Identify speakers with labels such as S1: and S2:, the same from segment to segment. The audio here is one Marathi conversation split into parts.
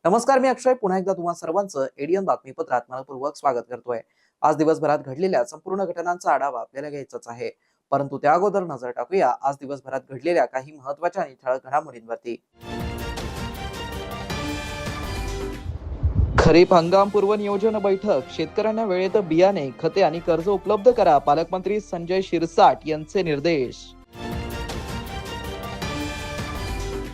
S1: नमस्कार, मी अक्षय पुन्हा एकदा तुम्हा सर्वांचं एडीएन बातमीपत्रात मनपूर्वक स्वागत करतोय। आज दिवसभरात घडलेल्या संपूर्ण घटनांचा आढावा आपल्याला घ्यायचाच आहे, परंतु त्या अगोदर नजर टाकूया आज दिवसभरात घडलेल्या काही महत्त्वाच्या आणि ठळक घडामोडींवरती। खरीप हंगाम पूर्व नियोजन बैठक, शेतकऱ्यांना वेळेत बियाणे, खते आणि कर्ज उपलब्ध करा, पालकमंत्री संजय शिरसाट यांचे निर्देश।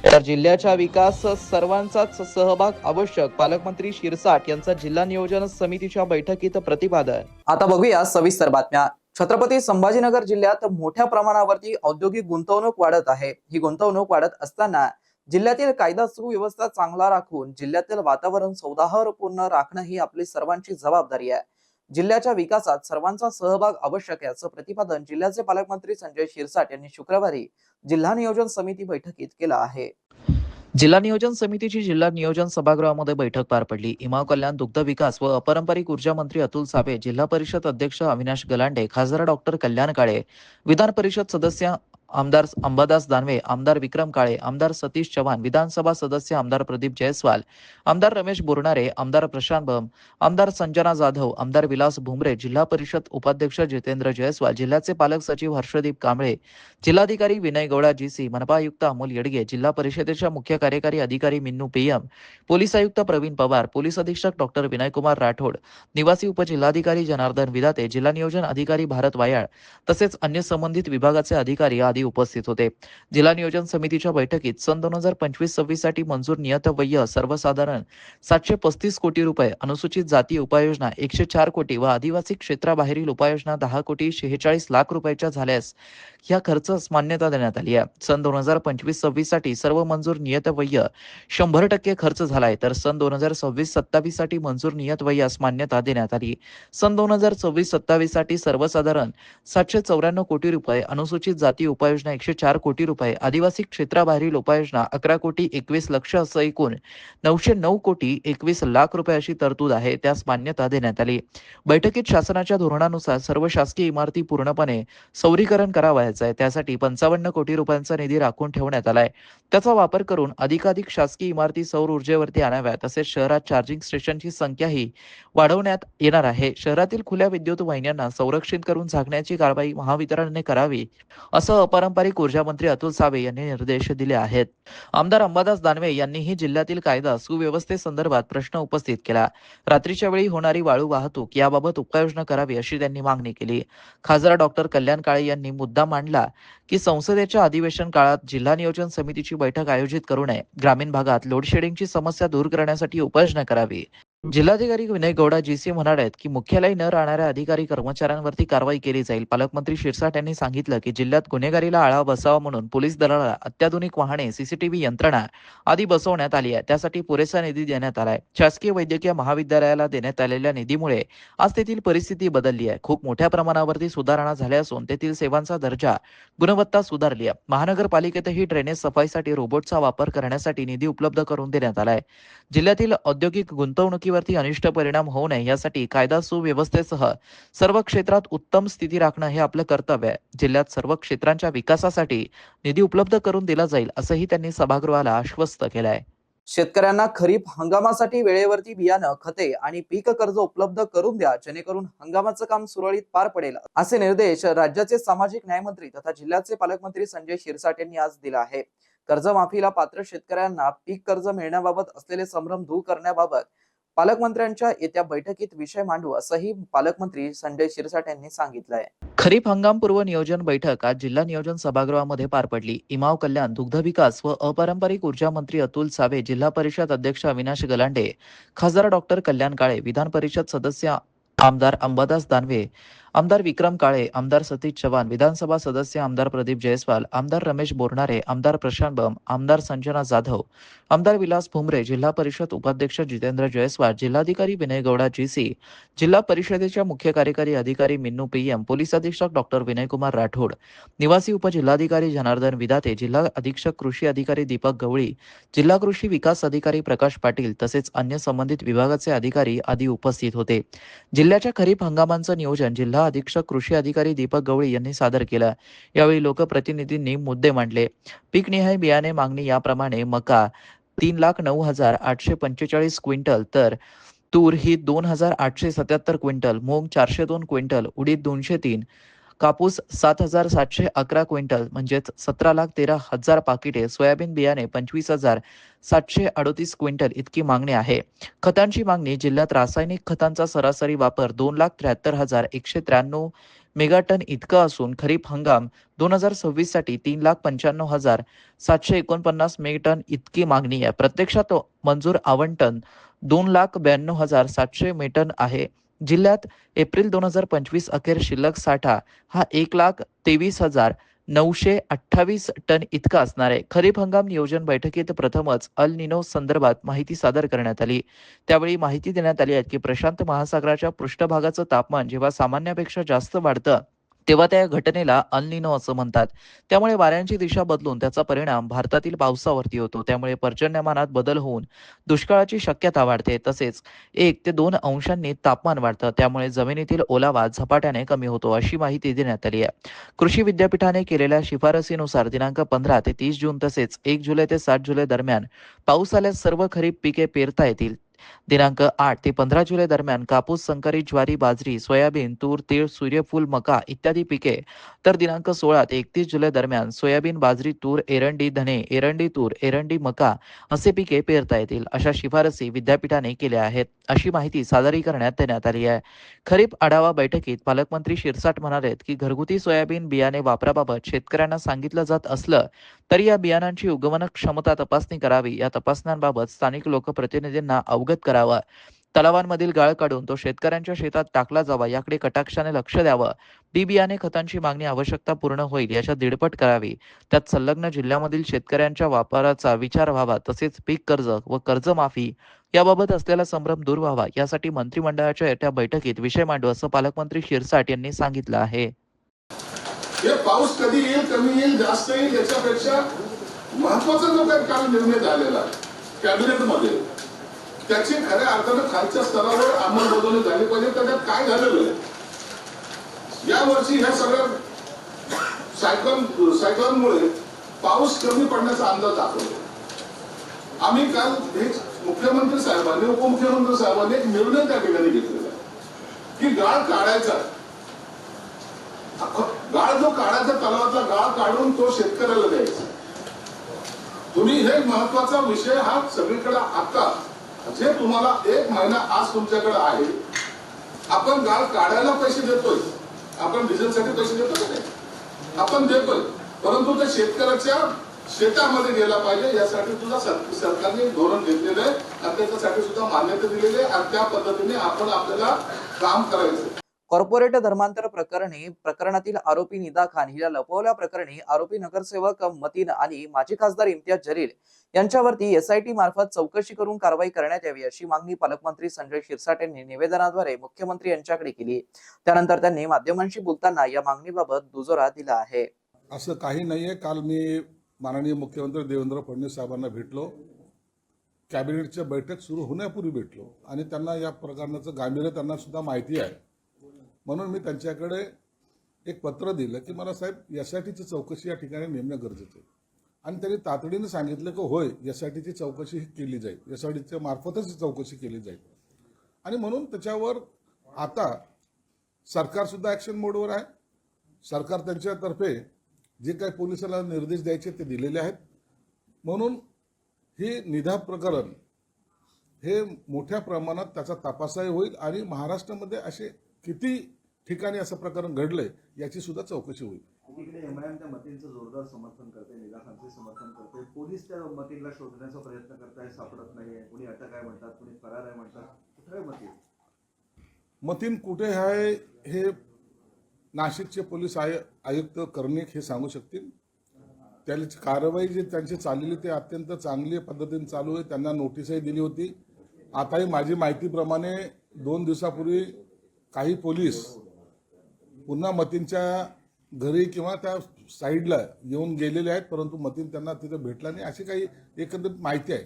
S1: तर जिल्ह्याच्या विकास सर्वांचाच सहभाग आवश्यक, पालकमंत्री शिरसाट यांचा जिल्हा नियोजन समितीच्या बैठकीत प्रतिपादन। आता बघूया सविस्तर बातम्या। छत्रपती संभाजीनगर जिल्ह्यात मोठ्या प्रमाणावरती औद्योगिक गुंतवणूक वाढत आहे। ही गुंतवणूक वाढत असताना जिल्ह्यातील कायदा सुव्यवस्था चांगला राखून जिल्ह्यातील वातावरण सौहार्दपूर्ण राखणं ही आपली सर्वांची जबाबदारी आहे। जिल्ह्याच्या विकासात सर्वांचा सहभाग आवश्यक आहे, असं प्रतिपादन जिल्ह्याचे पालकमंत्री संजय शिरसाट यांनी शुक्रवारी जिल्हा नियोजन समिती बैठकीत केलं आहे। जिल्हा नियोजन समितीची जिल्हा नियोजन सभागृहामध्ये बैठक पार पडली। इमाव कल्याण, दुग्ध विकास व अपारंपरिक ऊर्जा मंत्री अतुल सावे, जिल्हा परिषद अध्यक्ष अविनाश गलांडे, खासदार डॉक्टर कल्याण काळे, विधान परिषद सदस्य आमदार अंबादास दानवे, आमदार विक्रम काळे, आमदार सतीश चव्हाण, विधानसभा सदस्य आमदार प्रदीप जयस्वाल, आमदार रमेश बोरणारे, आमदार प्रशांत बम, आमदार संजना जाधव, आमदार विलास भुमरे, जिल्हा परिषद उपाध्यक्ष जितेंद्र जयस्वाल, जिल्ह्याचे पालक सचिव हर्षदीप कांबळे, जिल्हाधिकारी विनय गौडा जीसी, मनपा आयुक्त अमोल येडगे, जिल्हा परिषदेच्या मुख्य कार्यकारी अधिकारी मिन्नू पीएम, पोलीस आयुक्त प्रवीण पवार, पोलीस अधीक्षक डॉक्टर विनयकुमार राठोड, निवासी उपजिल्हाधिकारी जनार्दन विधाते, जिल्हा नियोजन अधिकारी भारत वायाळ तसेच अन्य संबंधित विभागाचे अधिकारी आदी उपस्थित होते। जिल्हा नियोजन समितीच्या बैठकीत सन 2025-26 साठी मंजूर नियतव्यय सर्वसाधारण 735 कोटी रुपये, अनुसूचित जाती उपाययोजना 104 कोटी व आदिवासी क्षेत्राबाहेरील उपाययोजना 10 कोटी 46 लाख रुपयाच्या झाल्यास ह्या खर्चास मान्यता देण्यात आली आहे। सन 2025-26 साठी सर्व मंजूर नियतव्यय 100% खर्च झालाय, तर सन 2026-27 साठी मंजूर नियतव्ययास मान्यता देण्यात आली। सन 2026-27 साठी सर्वसाधारण 794 कोटी रुपये, अनुसूचित जाती उपाययोजना 104 कोटी रुपये, आदिवासी क्षेत्राबाहेरील उपाययोजना 11 कोटी 21 लक्ष असं एकूण 909 कोटी 21 लाख रुपये अशी तरतूद आहे, त्यास मान्यता देण्यात आली। बैठकीत शासनाच्या धोरणानुसार सर्व शासकीय इमारती पूर्णपणे सौरीकरण करावयाचं आहे, त्यासाठी 55 कोटी रुपयांचा निधी राखून ठेवण्यात आलाय। त्याचा वापर करून अधिकाधिक शासकीय इमारती सौर ऊर्जेवरती आणाव्या, तसेच शहरात चार्जिंग स्टेशनची संख्याही वाढवण्यात येणार आहे। शहरातील खुल्या विद्युत वाहिन्यांना संरक्षित करून झाकण्याची कारवाई महावितरणने करावी, असं अपारंपरिक ऊर्जा मंत्री अतुल सावे यांनी निर्देश दिले आहेत। आमदार अंबादास दानवे यांनीही जिल्ह्यातील कायदा सुव्यवस्थेसंदर्भात प्रश्न उपस्थित केला। रात्रीच्या वेळी होणारी वाळू वाहतूक याबाबत उपाययोजना करावी अशी त्यांनी मागणी केली। खासदार डॉक्टर कल्याण काळे यांनी मुद्दा मांडला की संसदेच्या अधिवेशन काळात जिल्हा नियोजन समितीची बैठक आयोजित करू नये, ग्रामीण भागात लोडशेडिंगची समस्या दूर करण्यासाठी उपाययोजना करावी। जिल्हाधिकारी विनय गौडा जीसी म्हणालेत की मुख्यालय न राहणाऱ्या अधिकारी कर्मचाऱ्यांवरती कारवाई केली जाईल। पालकमंत्री शिरसाट यांनी सांगितलं की जिल्ह्यात गुन्हेगारीला आळा बसावा म्हणून पोलीस दलाला अत्याधुनिक वाहने, सीसीटीव्ही यंत्रणा आदी बसवण्यात आली आहे, त्यासाठी पुरेसा निधी देण्यात आलाय। शासकीय वैद्यकीय महाविद्यालयाला देण्यात आलेल्या निधीमुळे आज तेथील परिस्थिती बदलली आहे। खूप मोठ्या प्रमाणावरती सुधारणा झाल्या असून तेथील सेवांचा दर्जा, गुणवत्ता सुधारली आहे। महानगरपालिकेतही ड्रेनेज सफाईसाठी रोबोटचा वापर करण्यासाठी निधी उपलब्ध करून देण्यात आलाय। जिल्ह्यातील औद्योगिक गुंतवणुकीवरती अनिष्ट परिणाम होऊ नये यासाठी कायदा सुव्यवस्थेसह सर्व क्षेत्रात उत्तम स्थिती राखणं हे आपलं कर्तव्य आहे। जिल्ह्यात सर्व क्षेत्रांच्या विकासासाठी निधी उपलब्ध करून दिला जाईल, असंही त्यांनी सभागृहाला आश्वस्त केलंय। शेतकऱ्यांना खरीप हंगामासाठी वेळेवरती बियाणं, खते आणि पीक कर्ज उपलब्ध करून द्या, जेणेकरून हंगामाचं काम सुरळीत पार पडेल, असे निर्देश राज्याचे सामाजिक न्याय मंत्री तथा जिल्ह्याचे पालकमंत्री संजय शिरसाट यांनी आज दिला आहे। कर्जमाफीला पात्र शेतकऱ्यांना पीक कर्ज मिळण्याबाबत असलेले संभ्रम दूर करण्याबाबत पालकमंत्र्यांच्या येत्या बैठकीत विषय मांडू, असंही पालकमंत्री संजय शिरसाट यांनी सांगितलंय। खरीप हंगाम पूर्व नियोजन बैठक आज जिल्हा नियोजन सभागृहामध्ये पार पडली। इमाव कल्याण, दुग्ध विकास व अपारंपरिक ऊर्जा मंत्री अतुल सावे, जिल्हा परिषद अध्यक्ष अविनाश गलांडे, खासदार डॉक्टर कल्याण काळे, विधान परिषद सदस्य आमदार अंबादास दानवे, आमदार विक्रम काळे, आमदार सतीश चव्हाण, विधानसभा सदस्य आमदार प्रदीप जयस्वाल, आमदार रमेश बोरनारे, आमदार प्रशांत बम, आमदार संजना जाधव, आमदार विलास भुमरे, जिल्हा परिषद उपाध्यक्ष जितेंद्र जयस्वाल, जिल्हाधिकारी विनय गौडा जीसी, जिल्हा परिषदेच्या मुख्य कार्यकारी अधिकारी मिन्नू पीएम, पोलीस अधीक्षक डॉक्टर विनयकुमार राठोड, निवासी उपजिल्हाधिकारी जनार्दन विदाते, जिल्हा अधीक्षक कृषी अधिकारी दीपक गवळी, जिल्हा कृषी विकास अधिकारी प्रकाश पाटील तसेच अन्य संबंधित विभागाचे अधिकारी आदी उपस्थित होते. जिल्ह्याच्या खरीप हंगामांचं नियोजन जिल्हा अधीक्षक कृषी अधिकारी दीपक गवळी यांनी सादर केलं. यावेळी लोकप्रतिनिधींनी मुद्दे मांडले. पीकनिहाय बियाणे मागणी याप्रमाणे मका 3,09,845 क्विंटल तर तूर ही 2,877 क्विंटल, मूग 402 क्विंटल, उडीद 203, कापूस 7,711 क्विंटल म्हणजेच 17,13,000 पाकिटे, सोयाबीन बियाणे 25,738 क्विंटल इतकी मागणी आहे. खतांची मागणी जिल्ह्यात रासायनिक खतांचा सरासरी वापर 2,73,193 मेगाटन इतका असून खरीप हंगाम 2026 साठी 3,95,749 मेगाटन इतकी मागणी आहे. प्रत्यक्षात मंजूर आवंटन 2,92,700 मेटन आहे. जिल्ह्यात एप्रिल 2025 अखेर शिल्लक साठा हा 1,23,928 टन इतका असणार आहे. खरीप हंगाम नियोजन बैठकीत प्रथमच अल निनो संदर्भात माहिती सादर करण्यात आली. त्यावेळी माहिती देण्यात आली आहे की प्रशांत महासागराच्या पृष्ठभागाचं तापमान जेव्हा सामान्यापेक्षा जास्त वाढतं तेव्हा त्या घटनेला अल निनो असं म्हणतात. त्यामुळे वाऱ्यांची दिशा बदलून त्याचा परिणाम भारतातील पावसावरती होतो. त्यामुळे पर्जन्यमानात बदल होऊन दुष्काळाची शक्यता वाढते. तसेच 1 ते 2 अंशांनी तापमान वाढतं. त्यामुळे जमिनीतील ओलावा झपाट्याने कमी होतो अशी माहिती देण्यात आली आहे. कृषी विद्यापीठाने केलेल्या शिफारसीनुसार दिनांक 15 ते 30 जून तसेच 1 जुलै ते 7 जुलै दरम्यान पाऊस आल्यास सर्व खरीप पिके पेरता येतील. दिनांक 8 ते 15 जुलै दरम्यान कापूस, संकरित ज्वारी, बाजरी, सोयाबीन, तूर, तीळ, सूर्यफूल, मका इत्यादी पिके तर दिनांक 16 ते 31 जुलै दरम्यान सोयाबीन, बाजरी, तूर, एरंडी, धने, एरंडी तूर, एरंडी मका असे पिके पेरता येतील अशा शिफारसी विद्यापीठाने केल्या आहेत अशी माहिती सादरीकरणात देण्यात आली आहे. खरीप आढावा बैठकीत पालकमंत्री शिरसाट म्हणालेत की घरगुती सोयाबीन बियाणे वापराबाबत शेतकऱ्यांना सांगितलं जात असलं तरी या बियाणांची उगवण क्षमता तपासणी करावी. या तपासण्यांबाबत स्थानिक लोकप्रतिनिधींना अवगत करावं. तलावांमधील गाळ काढून तो शेतकऱ्यांच्या शेतात टाकला जावा याकडे कटाक्षाने लक्ष द्यावं. बी बियाणे खतांची मागणी आवश्यकता पूर्ण होईल याच्या दीडपट करावी. त्यात संलग्न जिल्ह्यामधील शेतकऱ्यांच्या वापराचा विचार व्हावा. तसेच पीक कर्ज व कर्जमाफी याबाबत असलेला संभ्रम दूर व्हावा यासाठी मंत्रिमंडळाच्या येत्या बैठकीत विषय मांडू असं पालकमंत्री शिरसाट यांनी सांगितलं आहे.
S2: हे पाऊस कधी येईल, कमी येईल, जास्त येईल याच्यापेक्षा महत्वाचा जो काही काल निर्णय झालेला कॅबिनेटमध्ये त्याची खऱ्या अर्थानं खालच्या स्तरावर अंमलबजावणी झाली पाहिजे. त्याच्यात काय झालेलं आहे यावर्षी ह्या सगळ्या सायक्लोनमुळे पाऊस कमी पडण्याचा अंदाज दाखवला. आम्ही काल मुख्यमंत्री साहेबांनी उपमुख्यमंत्री साहेबांनी एक निर्णय त्या ठिकाणी घेतलेला की गाळ काढायचा, गाळ जो काढायचा तलावातला गाळ काढून तो शेतकऱ्याला द्यायचा. तुम्ही हे महत्वाचा विषय हा सगळीकडे आता जे तुम्हाला 1 महिना आज तुमच्याकडे आहे, आपण गाळ काढायला पैसे देतोय, आपण डिझेलसाठी पैसे देतो का नाही, आपण देतोय, परंतु ते शेतकऱ्याच्या शेतामध्ये गेला पाहिजे यासाठी सुद्धा सरकारने धोरण घेतलेलं आहे आणि त्याच्यासाठी सुद्धा मान्यता दिलेली आहे आणि त्या पद्धतीने आपण आपल्याला काम करायचं.
S1: कॉर्पोरेट धर्मांतर प्रकरणातील आरोपी निदा खान हिला लपवल्या प्रकरणी आरोपी नगरसेवक मतीन आणि माजी खासदार इम्तियाज जलील यांच्यावरती एसआयटी मार्फत चौकशी करून कारवाई करण्यात यावी अशी मागणी पालकमंत्री संजय शिरसाट यांनी निवेदनाद्वारे मुख्यमंत्री यांच्याकडे केली. त्यानंतर त्यांनी माध्यमांशी बोलताना या मागणीबाबत दुजोरा दिला आहे.
S3: असं काही नाहीये. काल मी माननीय मुख्यमंत्री देवेंद्र फडणवीस साहेबांना भेटलो, कॅबिनेटच्या बैठक सुरू होण्यापूर्वी भेटलो आणि त्यांना या प्रकरणाचं गांभीर्य त्यांना सुद्धा माहिती आहे. म्हणून मी त्यांच्याकडे एक पत्र दिलं की मला साहेब एसआयटीची चौकशी या ठिकाणी नेमणं गरजेचं आहे आणि त्यांनी तातडीने सांगितलं की होय एसआयटीची चौकशी केली जाईल, एसआयटीच्या मार्फतच ही चौकशी केली जाईल. आणि म्हणून त्याच्यावर आता सरकार सुद्धा ॲक्शन मोडवर आहे. सरकार त्यांच्यातर्फे जे काही पोलिसांना निर्देश द्यायचे ते दिलेले आहेत. म्हणून हे निधा प्रकरण हे मोठ्या प्रमाणात त्याचा तपासही होईल आणि महाराष्ट्रामध्ये असे किती ठिकाणी असं प्रकरण घडलंय याची सुद्धा चौकशी होईल.
S4: एकीकडे एमआयएम त्या मतींचं जोरदार समर्थन करते, निदा खानचे समर्थन करते, पोलीस त्या मतींना शोधण्याचा प्रयत्न करताय, सापडत नाहीये, कुणी अटक आहे म्हणतात, कुणी फरार आहे म्हणतात. कुठे आहे मतीन?
S3: मतीन कुठे आहे हे नाशिकचे पोलीस आयुक्त कर्णिक हे सांगू शकतील. त्याची कारवाई जी त्यांची चाललेली ते अत्यंत चांगली पद्धतीने चालू आहे. त्यांना नोटीसही दिली होती. आताही माझी माहितीप्रमाणे 2 दिवसापूर्वी काही पोलीस पुन्हा मतीनच्या घरी किंवा त्या साईडला येऊन गेलेले आहेत, परंतु मतीन त्यांना तिथे भेटला नाही अशी काही एकंदरीत माहिती आहे.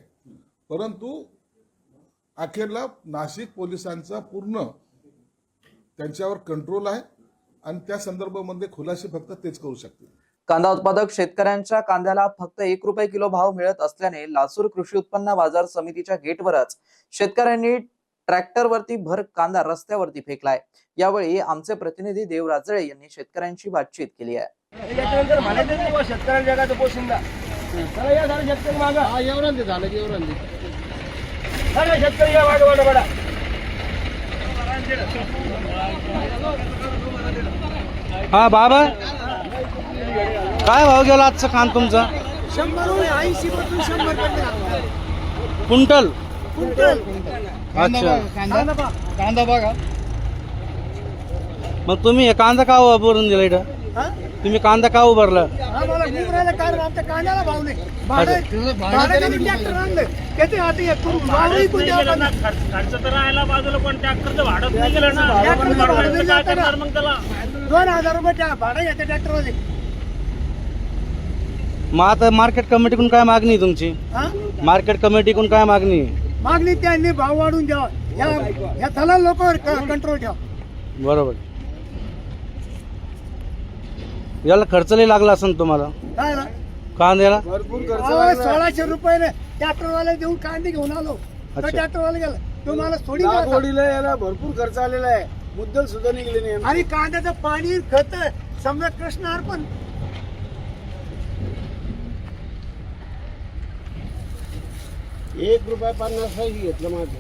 S3: परंतु अखेरला नाशिक पोलिसांचा पूर्ण त्यांच्यावर कंट्रोल आहे आणि त्या संदर्भामध्ये खुलासे फक्त तेच करू शकतील.
S1: कांदा उत्पादक शेतकऱ्यांच्या कांद्याला फक्त 1 रुपये किलो भाव मिळत असल्याने लासूर कृषी उत्पन्न बाजार समितीच्या गेटवरच शेतकऱ्यांनी ट्रॅक्टरवरती भर कांदा रस्त्यावरती फेकलाय. यावेळी आमचे प्रतिनिधी देव राजळे यांनी शेतकऱ्यांशी बातचीत केली आहे.
S5: शेतकऱ्यांच्या जगाचं पोशिंदा या झालं शेतकरी मागं एवढं झालं की एवढं शेतकरी या वाट वाट वाडा
S6: हा बाबा काय भाव गेला आजचा कान तुमचा?
S5: 100 पासून 100
S6: क्विंटल.
S5: अच्छा
S6: कांदा बघा. मग तुम्ही हे कांदा का उभारून दिला इथं? तुम्ही कांदा का उभारला?
S5: आम्हाला खूप राहिलं कारण आमच्या कांद्याला भाव नाही. भाडं ट्रॅक्टर आणलं त्याचे आता एक करून भावही कोण द्यावा ना.
S7: खर्च तर राहायला बाजूला पण ट्रॅक्टरचं भाडं नाही गेलं ना. काय करणार मग त्याला?
S5: 2000 रुपये भाडं येते ट्रॅक्टरमध्ये.
S6: मग आता मार्केट कमिटीकडून काय मागणी आहे तुमची? मार्केट कमिटीकडून काय मागणी आहे?
S5: मागणी त्यांनी भाव वाढून द्यावा. या दलाल लोकांवर कंट्रोल ठेवा.
S6: बरोबर. याला खर्च लई लागला असेल तुम्हाला
S5: काय ना
S6: कांद्याला?
S5: भरपूर खर्च. 1600 रुपये ट्रॅक्टरवाला देऊन कांदे घेऊन आलो. तर ट्रॅक्टरवाला गेला तुम्हाला थोडी याला भरपूर खर्च आलेला आहे. मुद्दल सुद्धा निघले नाही आणि कांद्याचं पाणी खत समजा कृष्ण अर्पण. ₹1.50 घेतलं माझं.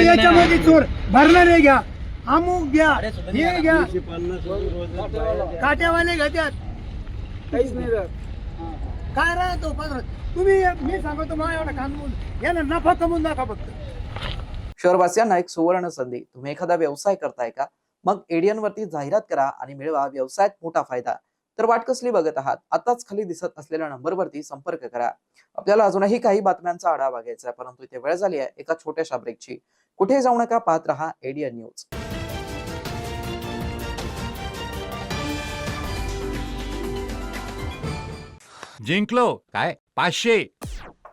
S5: याच्यामध्ये चोर भरणारे घ्या, अमुक घ्या, हे घ्या, काट्यावाले घेतात काहीच नाही काय राहतो. तुम्ही मी सांगतो माझ्या एवढा कानून याला नफा कमवून दाखवा फक्त.
S1: शहरवासियांना एक सुवर्ण संधी. तुम्ही एखादा व्यवसाय करताय का? मग एडियन वरती जाहिरात करा आणि मिळवा व्यवसायात मोठा फायदा. तर वाट कसली बघत आहात? आताच खाली दिसत असलेल्या नंबरवरती संपर्क करा. आपल्याला अजूनही काही बातम्यांचा आढावा घ्यायचा आहे, परंतु इथे वेळ झाली आहे एका छोट्याशा ब्रेकची. कुठे जाऊ नका, पाहत रहा एडियन न्यूज.
S8: जिंकलो काय 500.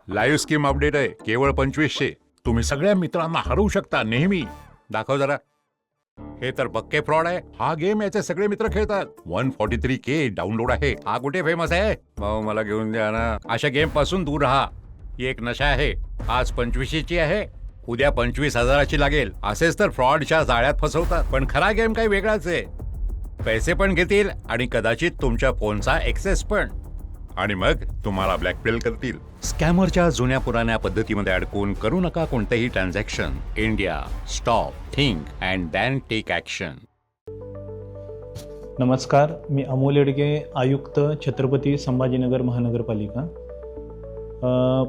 S8: लाईव्ह स्कीम अपडेट आहे केवळ 2500. तुम्ही सगळ्या मित्रांना हरवू शकता नेहमी. दाखव जरा. हे तर पक्के फ्रॉड आहे. हा गेम याचे सगळे मित्र खेळतात. 143K डाउनलोड आहे. हा कुठे फेमस आहे? भाऊ मला घेऊन द्या ना. अशा गेम पासून दूर राहा. ही एक नशा आहे. आज 2500ची आहे, उद्या 25,000ची लागेल. असेच तर फ्रॉडच्या जाळ्यात फसवतात. पण खरा गेम काही वेगळाच आहे. पैसे पण घेतील आणि कदाचित तुमच्या फोनचा एक्सेस पण. आणि मग तुम्हाला ब्लॅकमेल करतील. स्कॅमरच्या जुन्या पुराण्या पद्धतीमध्ये अडकून करू नका कोणतेही transaction. India stop, think and then take action.
S9: नमस्कार, मी अमोल येडगे, आयुक्त छत्रपती संभाजीनगर महानगरपालिका.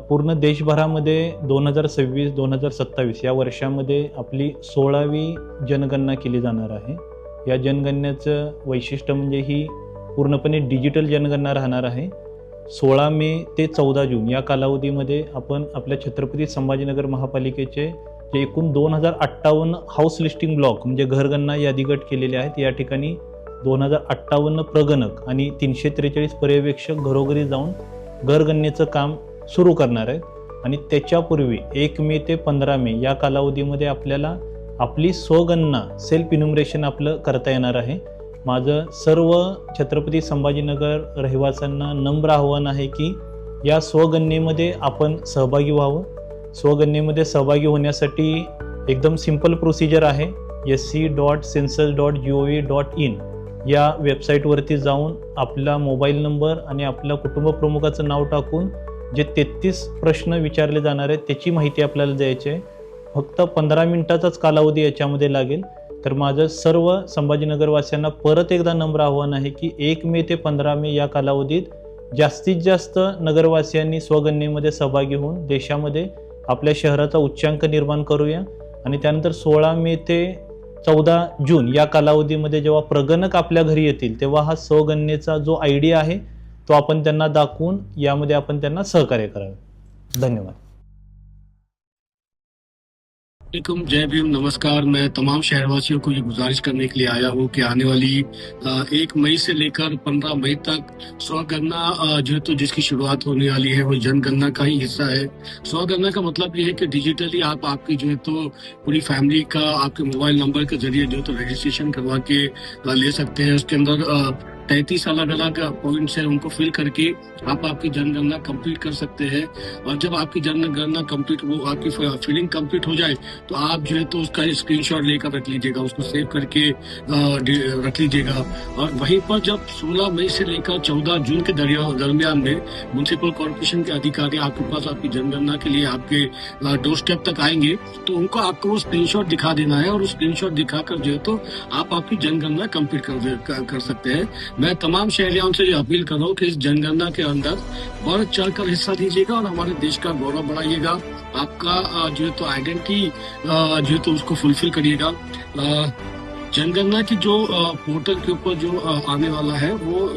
S9: पूर्ण देशभरामध्ये 2026-2027 या वर्षामध्ये आपली 16वी जनगणना केली जाणार आहे. या जनगणनेचं वैशिष्ट्य म्हणजे ही पूर्णपणे डिजिटल जनगणना राहणार आहे. 16 मे ते 14 जून या कालावधीमध्ये आपण आपल्या छत्रपती संभाजीनगर महापालिकेचे जे एकूण 2058 हाऊस लिस्टिंग ब्लॉक म्हणजे घरगणना यादी गट केलेले आहेत. या ठिकाणी 2058 प्रगणक आणि 343 पर्यवेक्षक घरोघरी जाऊन घरगणनेचं काम सुरू करणार आहेत. आणि त्याच्यापूर्वी 1 मे ते 15 मे या कालावधीमध्ये आपल्याला आपली स्वगणना सेल्फ इन्युमरेशन आपलं करता येणार आहे. माझं सर्व छत्रपती संभाजीनगर रहिवाशांना नम्र आव्हान आहे की या स्वगणनेमध्ये आपण सहभागी व्हावं. स्वगणनेमध्ये सहभागी होण्यासाठी एकदम सिंपल प्रोसिजर आहे. sc.census.gov.in या वेबसाईटवरती जाऊन आपला मोबाईल नंबर आणि आपल्या कुटुंब प्रमुखाचं नाव टाकून जे 33 प्रश्न विचारले जाणार आहेत त्याची माहिती आपल्याला द्यायची आहे. फक्त 15 मिनिटाचाच कालावधी याच्यामध्ये लागेल. तर माझं सर्व संभाजीनगरवासियांना परत एकदा नम्र आव्हान आहे की 1 मे ते 15 मे या कालावधीत जास्तीत जास्त नगरवासियांनी स्वगणनेमध्ये सहभागी होऊन देशामध्ये आपल्या शहराचा उच्चांक निर्माण करूया. आणि त्यानंतर 16 मे ते 14 जून या कालावधीमध्ये जेव्हा प्रगणक आपल्या घरी येतील तेव्हा हा स्वगणनेचा जो आयडिया आहे तो आपण त्यांना दाखवून यामध्ये आपण त्यांना सहकार्य करावे. धन्यवाद.
S10: वालेकुम, जय भीम, नमस्कार। मैं तमाम शहरवासियों को ये गुजारिश करने के लिए आया हूँ कि आने वाली 1 मई से लेकर 15 मई तक स्वगणना जो है तो जिसकी शुरुआत होने वाली है वो जनगणना का ही हिस्सा है। स्वगणना का मतलब ये है कि डिजिटली आप आपकी जो है तो पूरी फैमिली का आपके मोबाइल नंबर के जरिए जो है तो रजिस्ट्रेशन करवा के ले सकते हैं। उसके अंदर 33 अलग अलग पॉइंट्स है, उनको फिल करके आप आपकी जनगणना कंप्लीट कर सकते हैं। और जब आपकी जनगणना कंप्लीट वो आपकी फिलिंग कंप्लीट हो जाए तो आप जो है तो उसका स्क्रीनशॉट लेकर रख लीजिएगा, उसको सेव करके रख लीजिएगा। और वहीं पर जब 16 मई से लेकर 14 जून के दरमियान में म्युनिसिपल कॉर्पोरेशन के अधिकारी आपके पास आपकी जनगणना के लिए आपके डोर स्टेप तक आएंगे तो उनको आपको वो स्क्रीनशॉट दिखा देना है और उस स्क्रीनशॉट दिखाकर जो है तो आप आपकी जनगणना कंप्लीट कर सकते हैं। मैं तमाम शहरियों से अपील कर रहा हूँ कि इस जनगणना के अंदर बढ़ चढ़कर हिस्सा दीजिएगा और हमारे देश का गौरव बढ़ाइएगा। आपका जो है तो आइडेंटिटी जो है तो उसको फुलफिल करिएगा। जनगणना की जो पोर्टल के ऊपर जो आने वाला है वो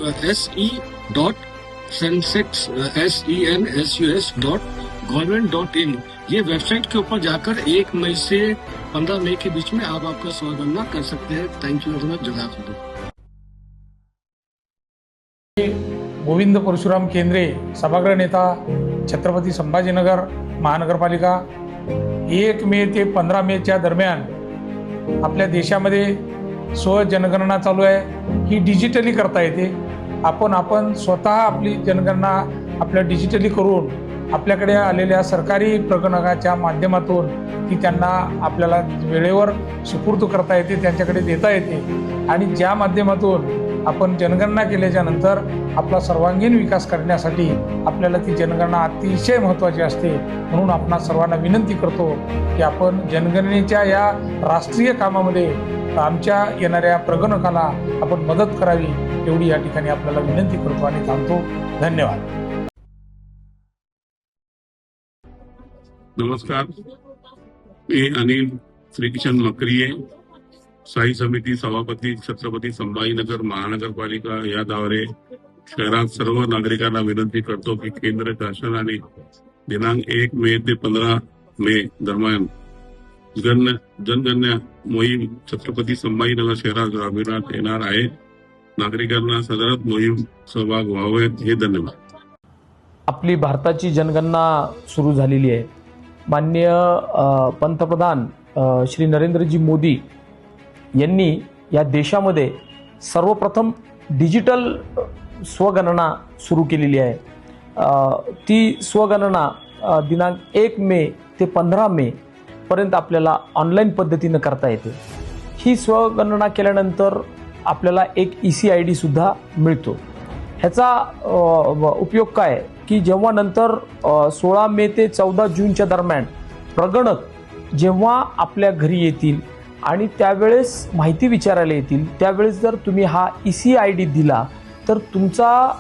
S10: se.census.government.in ये वेबसाइट के ऊपर जाकर 1 मई से 15 मई के बीच में आप आपका स्वगणना कर सकते हैं। Thank you very much. जज़ाकल्लाह।
S11: गोविंद परशुराम केंद्रे, सभागृह नेता, छत्रपती संभाजीनगर महानगरपालिका। 1 मे ते 15 मेच्या दरम्यान आपल्या देशामध्ये स्वजनगणना चालू आहे. ही डिजिटली करता येते. आपण स्वतः आपली जनगणना आपल्या डिजिटली करून आपल्याकडे आलेल्या सरकारी प्रगणकाच्या माध्यमातून ती त्यांना आपल्याला वेळेवर सुपूर्द करता येते, त्यांच्याकडे देता येते. आणि ज्या माध्यमातून आपण जनगणना केल्याच्या नंतर आपला सर्वांगीण विकास करण्यासाठी आपल्याला ती जनगणना अतिशय महत्त्वाची असते. म्हणून आपणा सर्वांना विनंती करतो की आपण जनगणनेच्या या राष्ट्रीय कामामध्ये आमच्या येणाऱ्या प्रगणकाला आपण मदत करावी एवढी या ठिकाणी आपल्याला विनंती करतो आणि थांबतो. धन्यवाद.
S12: नमस्कार, मी अनिल श्रीकिशन मकरिये, स्थायी समिती सभापती, छत्रपती संभाजीनगर महानगरपालिका याद्वारे शहरात सर्व नागरिकांना विनंती करतो की केंद्र शासनाने दिनांक 1 मे ते 15 मे दरम्यान जनगणना मोहीम छत्रपती संभाजीनगर शहरात राबविण्यात येणार आहे. नागरिकांना सदर मोहीम सहभाग व्हावेत. हे धन्यवाद.
S13: आपली भारताची जनगणना सुरू झालेली आहे. माननीय पंतप्रधान श्री नरेंद्रजी मोदी यांनी या देशामध्ये सर्वप्रथम डिजिटल स्वगणना सुरू केलेली आहे. ती स्वगणना दिनांक 1 मे ते 15 मे पर्यंत आपल्याला ऑनलाईन पद्धतीनं करता येते. ही स्वगणना केल्यानंतर आपल्याला एक EC-ID सुद्धा मिळतो. ह्याचा उपयोग काय की जेव्हा नंतर 16 मे ते 14 जूनच्या दरम्यान प्रगणक जेव्हा आपल्या घरी येतील आणि त्यावेळेस माहिती विचारायला येतील त्यावेळेस जर तुम्ही हा EC-ID दिला तर तुमचा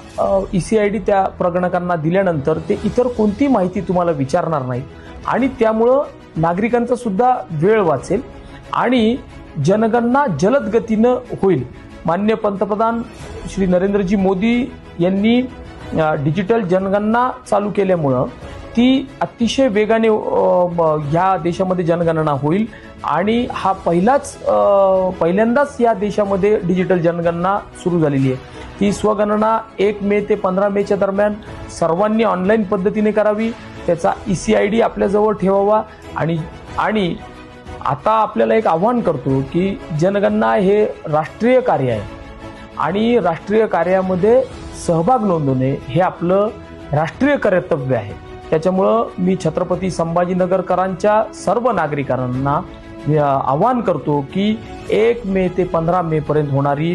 S13: EC-ID त्या प्रगणकांना दिल्यानंतर ते इतर कोणती माहिती तुम्हाला विचारणार नाही आणि त्यामुळं नागरिकांचा सुद्धा वेळ वाचेल आणि जनगणना जलद गतीनं होईल. माननीय पंतप्रधान श्री नरेंद्रजी मोदी यांनी डिजिटल जनगणना चालू केल्यामुळं ती अतिशय वेगाने ह्या देशामध्ये जनगणना होईल आणि हा पहिल्यांदाच या देशामध्ये डिजिटल जनगणना सुरू झालेली आहे. ही स्वगणना 1 मे ते 15 मेच्या दरम्यान सर्वांनी ऑनलाईन पद्धतीने करावी. त्याचा EC-ID आपल्याजवळ ठेवावा आणि आता आपल्याला एक आव्हान करतो की जनगणना हे राष्ट्रीय कार्य आहे आणि राष्ट्रीय कार्यामध्ये सहभाग नोंदवणे हे आपलं राष्ट्रीय कर्तव्य आहे. त्याच्यामुळं मी छत्रपती संभाजीनगरकरांच्या सर्व नागरिकांना आवाहन करतो की 1 मे ते 15 मे पर्यंत होणारी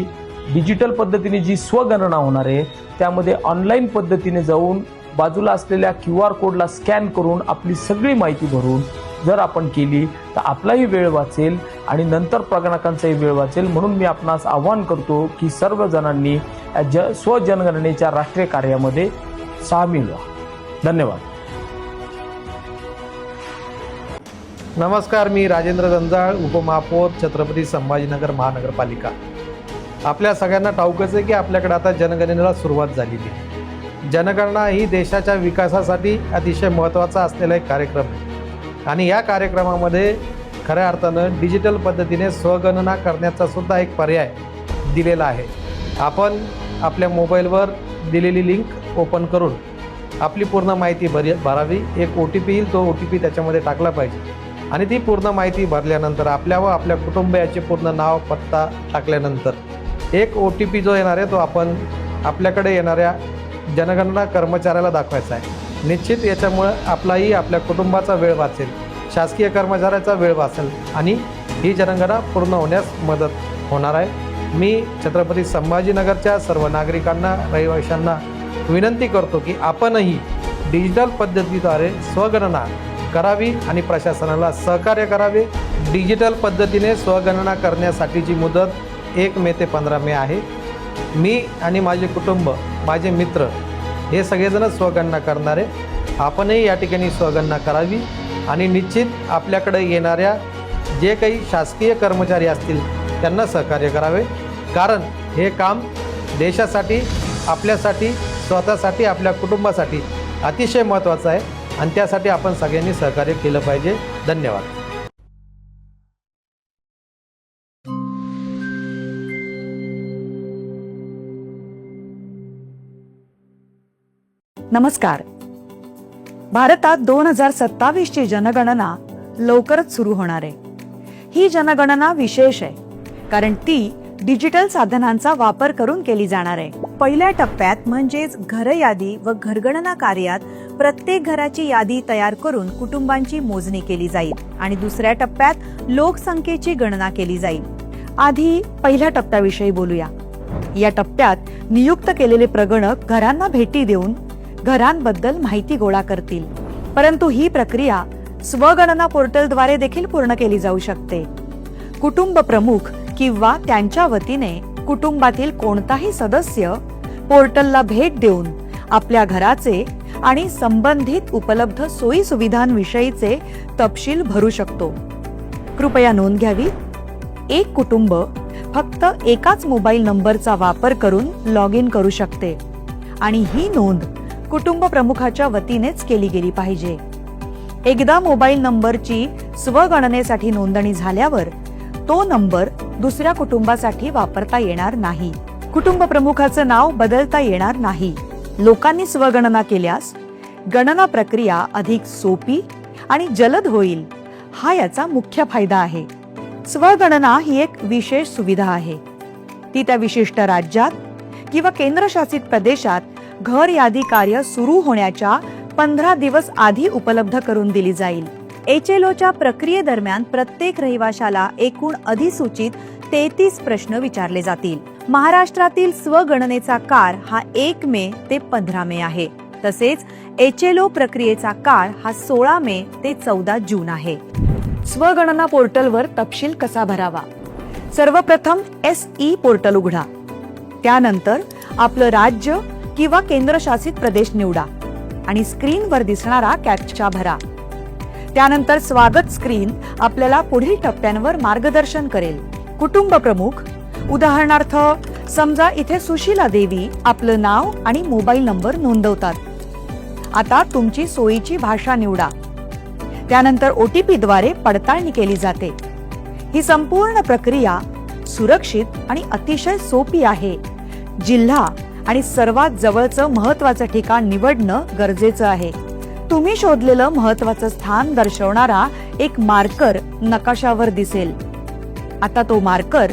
S13: डिजिटल पद्धतीने जी स्वगणना होणार आहे त्यामध्ये ऑनलाईन पद्धतीने जाऊन बाजूला असलेल्या QR कोडला स्कॅन करून आपली सगळी माहिती भरून जर आपण केली तर आपलाही वेळ वाचेल आणि नंतर प्रगणकांचाही वेळ वाचेल. म्हणून मी आपणास आवाहन करतो की सर्व जणांनी स्वजनगणनेच्या राष्ट्रीय कार्यामध्ये सामील व्हा. धन्यवाद.
S6: नमस्कार, मी राजेंद्र जंजाळ, उपमहापौर, छत्रपती संभाजीनगर महानगरपालिका. आपल्या सगळ्यांना ठाऊकच आहे की आपल्याकडे आता जनगणनेला सुरुवात झालेली आहे. जनगणना ही देशाच्या विकासासाठी अतिशय महत्त्वाचा असलेला एक कार्यक्रम आहे आणि या कार्यक्रमामध्ये खऱ्या अर्थानं डिजिटल पद्धतीने स्वगणना करण्याचा सुद्धा एक पर्याय दिलेला आहे. आपण आपल्या मोबाईलवर दिलेली लिंक ओपन करून आपली पूर्ण माहिती भरावी. एक OTP येईल, तो OTP त्याच्यामध्ये टाकला पाहिजे आणि ती पूर्ण माहिती भरल्यानंतर आपल्या व आपल्या कुटुंबियाचे पूर्ण नाव पत्ता टाकल्यानंतर एक OTP जो येणार आहे तो आपण आपल्याकडे येणाऱ्या जनगणना कर्मचाऱ्याला दाखवायचा आहे. निश्चित याच्यामुळं आपलाही आपल्या कुटुंबाचा वेळ वाचेल, शासकीय कर्मचाऱ्याचा वेळ वाचेल आणि ही जनगणना पूर्ण होण्यास मदत होणार आहे. मी छत्रपती संभाजीनगरच्या सर्व नागरिकांना, रहिवाशांना विनंती करतो की आपणही डिजिटल पद्धतीद्वारे स्वगणना करावी आणि प्रशासनाला सहकार्य करावे. डिजिटल पद्धतीने स्वगणना करण्यासाठीची मुदत 1 मे ते 15 मे आहे. मी आणि माझे कुटुंब, माझे मित्र हे सगळेजण स्वगणना करणारे. आपणही या ठिकाणी स्वगणना करावी आणि निश्चित आपल्याकडे येणाऱ्या जे काही शासकीय कर्मचारी असतील त्यांना सहकार्य करावे. कारण हे काम देशासाठी, आपल्यासाठी, स्वतःसाठी, आपल्या कुटुंबासाठी अतिशय महत्त्वाचं आहे आणि त्यासाठी आपण सगळ्यांनी सहकार्य केलं पाहिजे. धन्यवाद.
S14: नमस्कार. भारतात 2027ची जनगणना लवकरच सुरू होणार आहे. ही जनगणना विशेष आहे कारण ती डिजिटल साधनांचा वापर करून केली जाणार आहे. पहिल्या टप्प्यात म्हणजेच घर यादी व घरगणना कार्यात प्रत्येक घराची यादी तयार करून कुटुंबांची मोजणी केली जाईल आणि दुसऱ्या टप्प्यात लोकसंख्येची गणना केली जाईल. आधी पहिल्या टप्प्याविषयी बोलूया. या टप्प्यात नियुक्त केलेले प्रगणक घरांना भेटी देऊन घरांबद्दल माहिती गोळा करतील. परंतु ही प्रक्रिया स्वगणना पोर्टलद्वारे देखील पूर्ण केली जाऊ शकते. कुटुंब प्रमुख किंवा त्यांच्या वतीने कुटुंबातील कोणताही सदस्य पोर्टलला भेट देऊन आपल्या घराचे आणि संबंधित उपलब्ध सोयी सुविधांविषयीचे तपशील भरू शकतो. कृपया नोंद घ्यावी. एक कुटुंब फक्त एकाच मोबाईल नंबरचा वापर करून लॉग इन करू शकते आणि ही नोंद कुटुंब प्रमुखाच्या वतीनेच केली गेली पाहिजे. एकदा मोबाईल नंबरची स्वगणनेसाठी नोंदणी झाल्यावर तो नंबर दुसऱ्या कुटुंबासाठी वापरता येणार नाही. कुटुंब प्रमुखाचं नाव बदलता येणार नाही. लोकांनी स्वगणना केल्यास गणना प्रक्रिया अधिक सोपी आणि जलद होईल. हा याचा मुख्य फायदा आहे. स्वगणना ही एक विशेष सुविधा आहे. ती त्या विशिष्ट राज्यात किंवा केंद्रशासित प्रदेशात घर यादी कार्य सुरू होण्याच्या 15 दिवस आधी उपलब्ध करून दिली जाईल. HLOच्या प्रक्रियेदरम्यान प्रत्येक रहिवाशाला एकूण अधिसूचित 33 प्रश्न विचारले जातील. महाराष्ट्रातील स्वगणनेचा काळ हा 1 मे ते 15 मे आहे. तसेच HLO प्रक्रियेचा काळ हा 16 मे ते 14 जून आहे. स्वगणना पोर्टलवर तपशील कसा भरावा? सर्वप्रथम SE पोर्टल उघडा. त्यानंतर आपलं राज्य किंवा केंद्रशासित प्रदेश निवडा आणि स्क्रीनवर दिसणारा कॅप्चा भरा. त्यानंतर स्वागत स्क्रीन आपल्याला पुढील टप्प्यांवर मार्गदर्शन करेल. कुटुंब प्रमुख, उदाहरणार्थ समजा इथे सुशीला देवी आपलं नाव आणि मोबाईल नंबर नोंदवतात. आता तुमची सोयीची भाषा निवडा. त्यानंतर OTP द्वारे पडताळणी केली जाते. ही संपूर्ण प्रक्रिया सुरक्षित आणि अतिशय सोपी आहे. जिल्हा आणि सर्वात जवळचं महत्त्वाचं ठिकाण निवडणं गरजेचं आहे. तुम्ही शोधलेलं महत्त्वाचं स्थान दर्शवणारा एक मार्कर नकाशावर दिसेल. आता तो मार्कर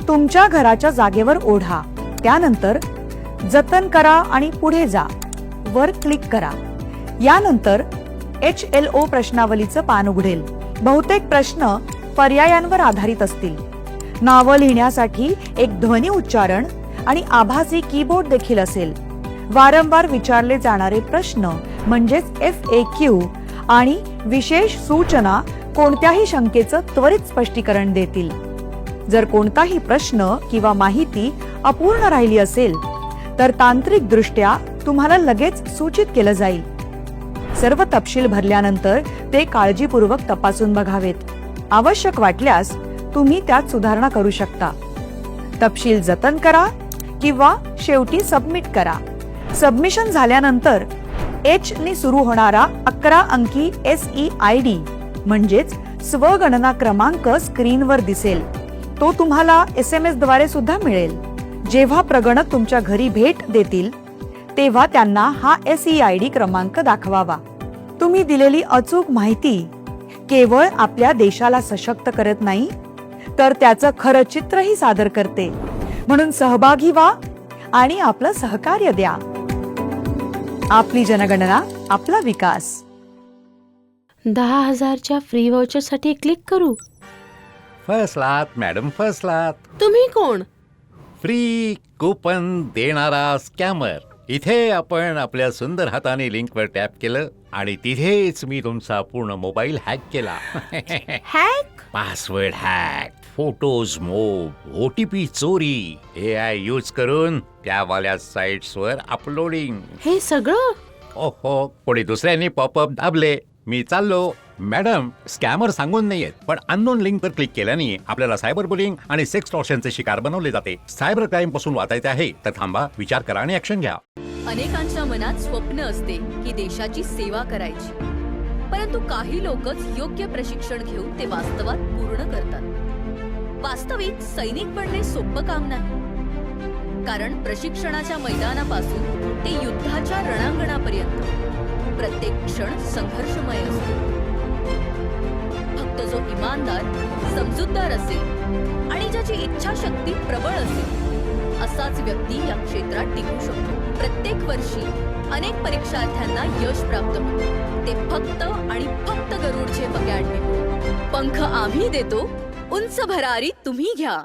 S14: तुमच्या घराच्या जागेवर ओढा. त्यानंतर जतन करा आणि पुढे जा वर क्लिक करा. यानंतर HLO प्रश्नावलीचं पान उघडेल. बहुतेक प्रश्न पर्यायांवर आधारित असतील. नावं लिहिण्यासाठी एक ध्वनी उच्चारण आणि आभासी कीबोर्ड देखील असेल. वारंवार विचारले जाणारे प्रश्न म्हणजेच FAQ आणि विशेष सूचना कोणत्याही शंकेचं त्वरित स्पष्टीकरण देतील. जर कोणताही प्रश्न किंवा माहिती अपूर्ण राहिली असेल तर तांत्रिकदृष्ट्या तुम्हाला लगेच सूचित केलं जाईल. सर्व तपशील भरल्यानंतर ते काळजीपूर्वक तपासून बघावेत. आवश्यक वाटल्यास तुम्ही त्यात सुधारणा करू शकता. तपशील जतन करा किंवा शेवटी सबमिट करा. सबमिशन झाल्यानंतर एच नी सुरू होणारा 11 अंकी SEID म्हणजेच स्वगणना क्रमांक स्क्रीनवर दिसेल. तो तुम्हाला SMS द्वारे सुद्धा मिळेल. जेव्हा प्रगणक तुमच्या घरी भेट देतील तेव्हा त्यांना हा SEID क्रमांक दाखवावा. तुम्ही दिलेली अचूक माहिती केवळ आपल्या देशाला सशक्त करत नाही तर त्याचं खरं चित्रही सादर करते. म्हणून सहभागी व्हा आणि आपलं सहकार्य द्या. आपली जनगणना, आपला विकास.
S15: 10,000च्या फ्री व्हाउचरसाठी क्लिक करू.
S8: फसलात मॅडम, फसलात.
S15: तुम्ही कोण?
S8: फ्री कुपन देणारा स्कॅमर. इथे आपण आपल्या सुंदर हाताने लिंकवर टॅप केलं आणि तिथेच मी तुमचा पूर्ण मोबाईल हॅक केला.
S15: हॅक?
S8: पासवर्ड हॅक, फोटोज मोब, OTP चोरी, AI यूज करून त्यावाल्या साइट्सवर अपलोडिंग.
S15: हे सगळं?
S8: ओहो, कोणी दुसऱ्यांनी पॉपअप दाबले. मी चाललो. मॅडम, स्कॅमर सांगून नाहीयेत, पण अननोन लिंकवर क्लिक केल्याने आपल्याला सायबर बुलिंग आणि सेक्स टॉर्शनचे शिकार बनवले जाते. सायबर क्राईम पासून वाचायचे आहे तर थांबा, विचार करा आणि ऍक्शन घ्या.
S16: अनेकांच्या मनात स्वप्न असते की देशाची सेवा करायची, परंतु काही लोकच योग्य प्रशिक्षण घेऊन ते वास्तवात पूर्ण करतात. वास्तविक सैनिक बनणे सोपं काम नाही, कारण प्रशिक्षणाच्या मैदानापासून ते युद्धाच्या रणांगणापर्यंत प्रत्येक क्षण संघर्षमय असतो. फक्त जो इमानदार, समजूतदार असेल आणि ज्याची इच्छाशक्ती प्रबळ असेल असाच व्यक्ती या क्षेत्रात टिकू शकतो. प्रत्येक वर्षी अनेक परीक्षार्थ्यांना यश प्राप्त होते, ते फक्त आणि फक्त गरुडचे अकॅडमी. पंख आम्ही देतो, उंच भरारी तुम्ही घ्या.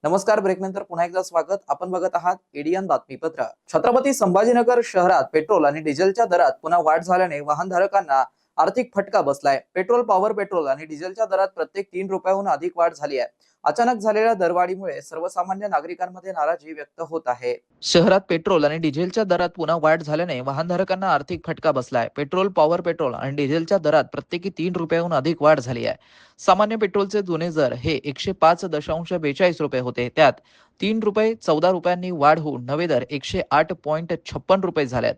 S1: नमस्कार. ब्रेकनंतर पुन्हा एकदा स्वागत. आपण बघत आहात एडियन बातमीपत्र. छत्रपती संभाजीनगर शहरात पेट्रोल आणि डिझेलच्या दरात पुन्हा वाढ झाल्याने वाहनधारकांना आर्थिक फटका बसलाय. पेट्रोल, पॉवर पेट्रोल आणि डिझेलच्या दरात प्रत्येक 3 रुपयाहून अधिक वाढ झाली आहे. अचानक झालेल्या दरवाढीमुळे सर्वसामान्य नागरिकांमध्ये नाराजी व्यक्त होत आहे. शहरात पेट्रोल आणि डिझेलच्या दरात पुन्हा वाढ झाल्याने वाहनधारकांना आर्थिक फटका बसलाय. पेट्रोल, पॉवर पेट्रोल आणि डिझेलच्या दरात प्रत्येकी 3 रुपयाहून अधिक वाढ झाली आहे. सामान्य पेट्रोलचे जुने दर हे 105.42 रुपये होते. त्यात 3 रुपये 14 रुपयांनी वाढ होऊन नवे दर 108.56 रुपये झालेत.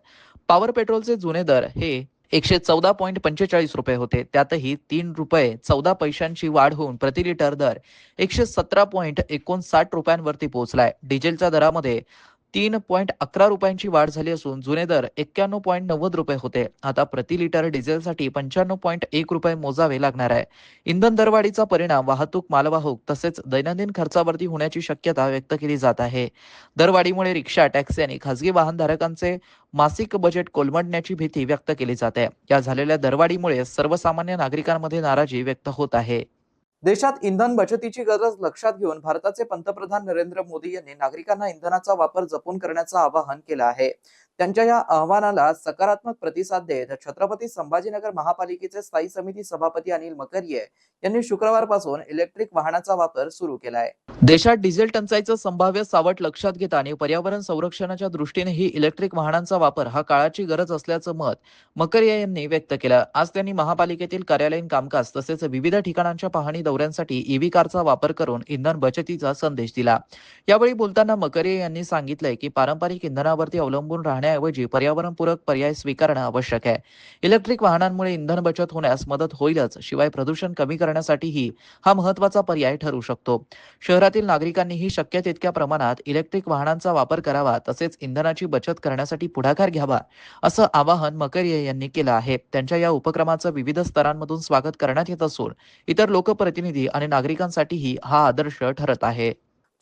S1: पॉवर पेट्रोलचे जुने दर हे 114.45 रुपये होते. त्यातही 3 रुपये 14 पैशांची वाढ होऊन प्रति लिटर दर 117.59 रुपयांवरती पोहोचलाय. डिझेलच्या दरामध्ये 3.11 रुपयांची वाढ झाली असून जुने दर 91.90 रुपये होते. आता प्रति लिटर डिझेलसाठी 95.1 रुपये मोजावे लागणार आहे. इंधन दरवाढीचा परिणाम वाहतूक, मालवाहूक तसेच दैनंदिन खर्चावरती होण्याची शक्यता व्यक्त केली जात आहे. दरवाढीमुळे रिक्षा, टॅक्सी आणि खासगी वाहनधारकांचे मासिक बजेट कोलमडण्याची भीती व्यक्त केली जाते. या झालेल्या दरवाढीमुळे सर्वसामान्य नागरिकांमध्ये नाराजी व्यक्त होत आहे. देशात इंधन बचतीची गरज लक्षात घेऊन भारताचे पंतप्रधान नरेंद्र मोदी यांनी नागरिकांना इंधनाचा वापर जपून करण्याचं आवाहन केलं आहे. त्यांच्या या आवाहनाला सकारात्मक प्रतिसाद देत छत्रपती संभाजीनगर महापालिकेचे स्थायी समिती सभापती अनिल मकरिये यांनी शुक्रवारपासून इलेक्ट्रिक वाहनाचा वापर सुरू केलाय. देशात डिझेल टंचाईचं संभाव्य सावट लक्षात घेता आणि पर्यावरण संरक्षणाच्या दृष्टीनेही इलेक्ट्रिक वाहनांचा वापर हा काळाची गरज असल्याचं मत मकरिये यांनी व्यक्त केलं. आज त्यांनी महापालिकेतील कार्यालयीन कामकाज तसेच विविध ठिकाणांच्या पाहणी दौऱ्यांसाठी ईव्ही कारचा वापर करून इंधन बचतीचा संदेश दिला. यावेळी बोलताना मकरिये यांनी सांगितलंय की पारंपरिक इंधनावरती अवलंबून राहण्याऐवजी पर्यावरणपूरक पर्याय स्वीकारणं आवश्यक आहे. इलेक्ट्रिक वाहनांमुळे इंधन बचत होण्यास मदत होईलच, शिवाय प्रदूषण कमी करण्यासाठीही हा महत्त्वाचा पर्याय ठरू शकतो. शहरातील नागरिकांनीही शक्य तितक्या प्रमाणात इलेक्ट्रिक वाहनांचा वापर करावा तसेच इंधनाची बचत करण्यासाठी पुढाकार घ्यावा असं आवाहन मकरिये यांनी केलं आहे. त्यांच्या या उपक्रमाचं विविध स्तरांमधून स्वागत करण्यात येत असून इतर लोकप्रतिनिधी आणि नागरिकांसाठीही हा आदर्श ठरत आहे.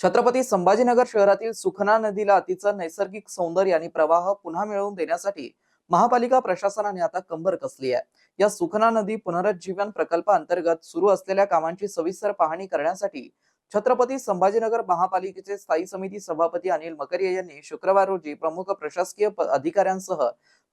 S1: छत्रपती संभाजीनगर शहरातील सुखना नदीला तिचं नैसर्गिक सौंदर्य आणि प्रवाह पुन्हा मिळवून देण्यासाठी महापालिका प्रशासनाने आता कंबर कसली आहे. या सुखना नदी पुनरुज्जीवन प्रकल्पाअंतर्गत सुरू असलेल्या कामांची सविस्तर पाहणी करण्यासाठी छत्रपती संभाजीनगर महापालिकेचे स्थायी समिती सभापती अनिल मकरिये यांनी शुक्रवार रोजी प्रमुख प्रशासकीय अधिकाऱ्यांसह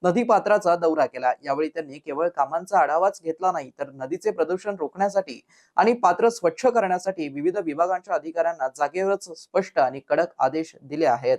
S1: नदीपात्राचा दौरा केला। यावेळी त्यांनी केवळ कामांचा आढावाच घेतला नाही, तर नदीचे प्रदूषण रोखण्यासाठी आणि पात्र स्वच्छ करण्यासाठी विविध विभागांच्या अधिकाऱ्यांना जागेवरच स्पष्ट आणि कडक आदेश दिले आहेत।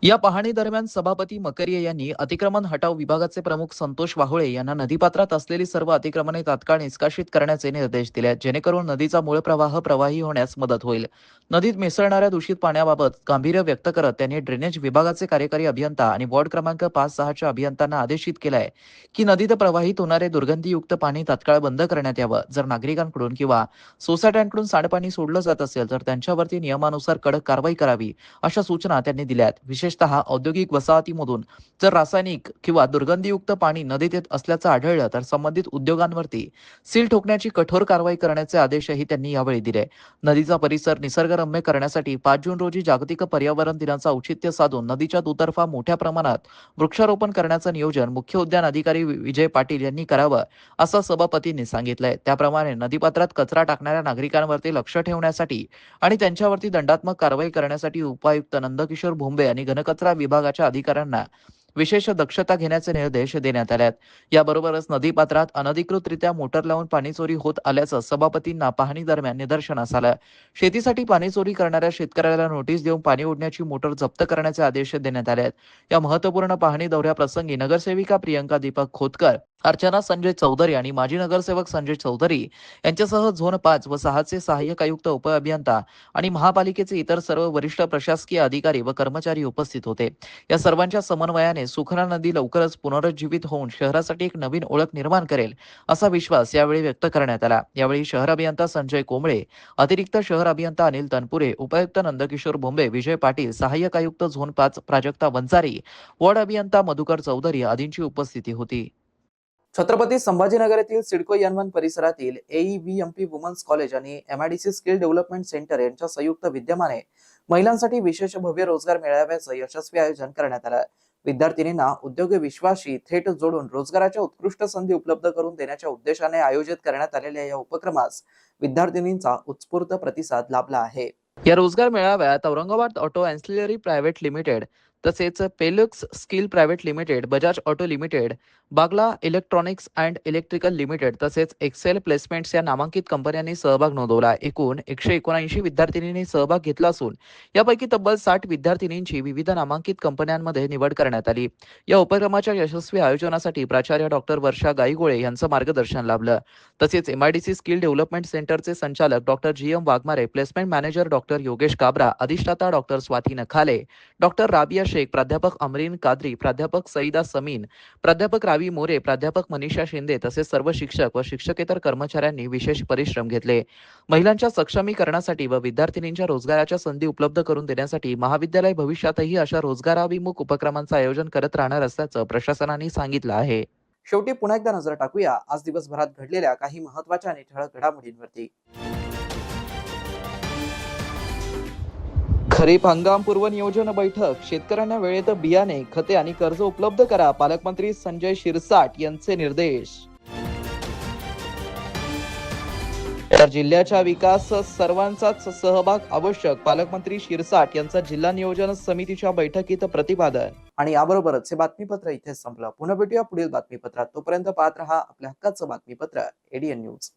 S1: या पाहणी दरम्यान सभापती मकरिये यांनी अतिक्रमण हटाव विभागाचे प्रमुख संतोष वाहुळे यांना नदीपात्रात असलेली सर्व अतिक्रमणे तात्काळ निष्कासित करण्याचे निर्देश दिले, जेणेकरून नदीचा मूळ प्रवाह प्रवाही होण्यास मदत होईल। नदीत मिसळणाऱ्या दूषित पाण्याबाबत गांभीर्य व्यक्त करत त्यांनी ड्रेनेज विभागाचे कार्यकारी अभियंता आणि वॉर्ड क्रमांक 5-6 च्या अभियंत्यांना आदेशित केलाय की नदीत प्रवाहित होणारे दुर्गंधीयुक्त पाणी तात्काळ बंद करण्यात यावं। जर नागरिकांकडून किंवा सोसायट्यांकडून सांडपाणी सोडलं जात असेल तर त्यांच्यावरती नियमानुसार कडक कारवाई करावी, अशा सूचना त्यांनी दिल्यात। विशेषतः औद्योगिक वसाहतीमधून जर रासायनिक किंवा दुर्गंधीयुक्त पाणी नदीत येत असल्याचं आढळलं तर संबंधित उद्योगांवरती सील ठोकण्याची कठोर कारवाई करण्याचे आदेशही त्यांनी यावेळी दिले। नदीचा परिसर निसर्गरम्य करण्यासाठी 5 जून रोजी जागतिक पर्यावरण दिनाचं औचित्य साधून नदीच्या दुतर्फा मोठ्या प्रमाणात वृक्षारोपण करण्याचं नियोजन मुख्य उद्यान अधिकारी विजय पाटील यांनी करावं, असं सभापतींनी सांगितलंय। त्याप्रमाणे नदीपात्रात कचरा टाकणाऱ्या नागरिकांवरती लक्ष ठेवण्यासाठी आणि त्यांच्यावरती दंडात्मक कारवाई करण्यासाठी उपायुक्त नंदकिशोर भोंबे आणि घनकचरा विभागाच्या अधिकाऱ्यांना विशेष दक्षता घेण्याचे निर्देश देण्यात आले आहेत। याबरोबरच नदीपात्रात अनधिकृतरित्या मोटर लावून पाणी चोरी होत आल्याचं सभापतींना पाहणी दरम्यान निदर्शनास आलं। शेतीसाठी पाणी चोरी करणाऱ्या शेतकऱ्याला नोटीस देऊन पाणी ओढण्याची मोटर जप्त करण्याचे आदेश देण्यात आले आहेत। या महत्त्वपूर्ण पाहणी दौऱ्याप्रसंगी नगरसेविका प्रियंका दीपक खोतकर, अर्चना संजय चौधरी आणि माजी नगरसेवक संजय चौधरी यांच्यासह झोन 5 व 6 चे सहाय्यक आयुक्त, उपअभियंता आणि महापालिकेचे इतर सर्व वरिष्ठ प्रशासकीय अधिकारी व कर्मचारी उपस्थित होते। या सर्वांच्या समन्वयाने सुखना नदी लवकरच पुनरुज्जीवित होऊन शहरासाठी एक नवीन ओळख निर्माण करेल, असा विश्वास यावेळी व्यक्त करण्यात आला। यावेळी शहर अभियंता संजय कोंबळे, अतिरिक्त शहर अभियंता अनिल तनपुरे, उपायुक्त नंदकिशोर भोंबे, विजय पाटील, सहाय्यक आयुक्त झोन 5 प्राजक्ता वंजारी, वॉर्ड अभियंता मधुकर चौधरी आदींची उपस्थिती होती। छत्रपती संभाजीनगर येथील सिडको N1 परिसरातील AEVMP वुमन्स कॉलेज आणि MIDC स्किल डेव्हलपमेंट सेंटर यांच्या संयुक्त विद्यमाने महिलांसाठी विशेष भव्य रोजगार मेळाव्याचं यशस्वी आयोजन करण्यात आलं। विद्यार्थिनींना उद्योग विश्वाशी थेट जोडून रोजगाराच्या उत्कृष्ट संधी उपलब्ध करून देण्याच्या उद्देशाने आयोजित करण्यात आलेल्या या उपक्रमास विद्यार्थिनींचा उत्स्फूर्त प्रतिसाद लाभला आहे। या रोजगार मेळाव्यात Aurangabad auto ancillary private limited, तसेच Pelux skill private limited, Bajaj auto limited, Bagla electronics and electrical limited तसेच एक्सेल प्लेसमेंट्स या नामांकित कंपन्यांनी सहभाग नोंदवला। एकूण 179 विद्यार्थिनींनी सहभाग घेतला असून यापैकी तब्बल 60 विद्यार्थिनींची विविध नामांकित कंपन्यांमध्ये निवड करण्यात आली। या उपक्रमाच्या यशस्वी आयोजनासाठी प्राचार्य डॉक्टर वर्षा गाईगोळे यांचं मार्गदर्शन लाभलं। तसेच MIDC स्किल डेव्हलपमेंट सेंटरचे संचालक doctor GM Waghmare, placement manager doctor Yogesh Kabra, अधिष्ठाता डॉक्टर स्वाती नखाले, डॉक्टर राबिया शेख, प्राध्यापक अमरीन कादरी, प्राध्यापक सईदा समीन, प्राध्यापक रावी मोरे, प्राध्यापक मनीषा शिंदे तसेच सर्व शिक्षक व शिक्षकेतर कर्मचाऱ्यांनी विशेष परिश्रम घेतले। महिलांच्या सक्षमीकरणासाठी व विद्यार्थिनींच्या रोजगाराच्या संधी उपलब्ध करून देण्यासाठी महाविद्यालय भविष्यातही अशा रोजगाराभिमुख उपक्रमांचं आयोजन करत राहणार असल्याचं प्रशासनाने सांगितलं आहे। शेवटी पुन्हा एकदा नजर टाकूया आज दिवसभरात घडलेल्या काही महत्त्वाच्या आणि ठळक घडामोडींवरती। खरीप हंगाम पूर्व नियोजन बैठक, शेतकऱ्यांना वेळेत बियाणे, खते आणि कर्ज उपलब्ध करा, पालकमंत्री संजय शिरसाट यांचे निर्देश। तर जिल्ह्याच्या विकास सर्वांचाच सहभाग आवश्यक, पालकमंत्री शिरसाट यांचा जिल्हा नियोजन समितीच्या बैठकीत प्रतिपादन। आणि याबरोबरच हे बातमीपत्र इथेच संपलं। पुन्हा भेटूया पुढील बातमीपत्रात। तोपर्यंत पाहत रहा आपल्या हक्काचं बातमीपत्र ADN न्यूज।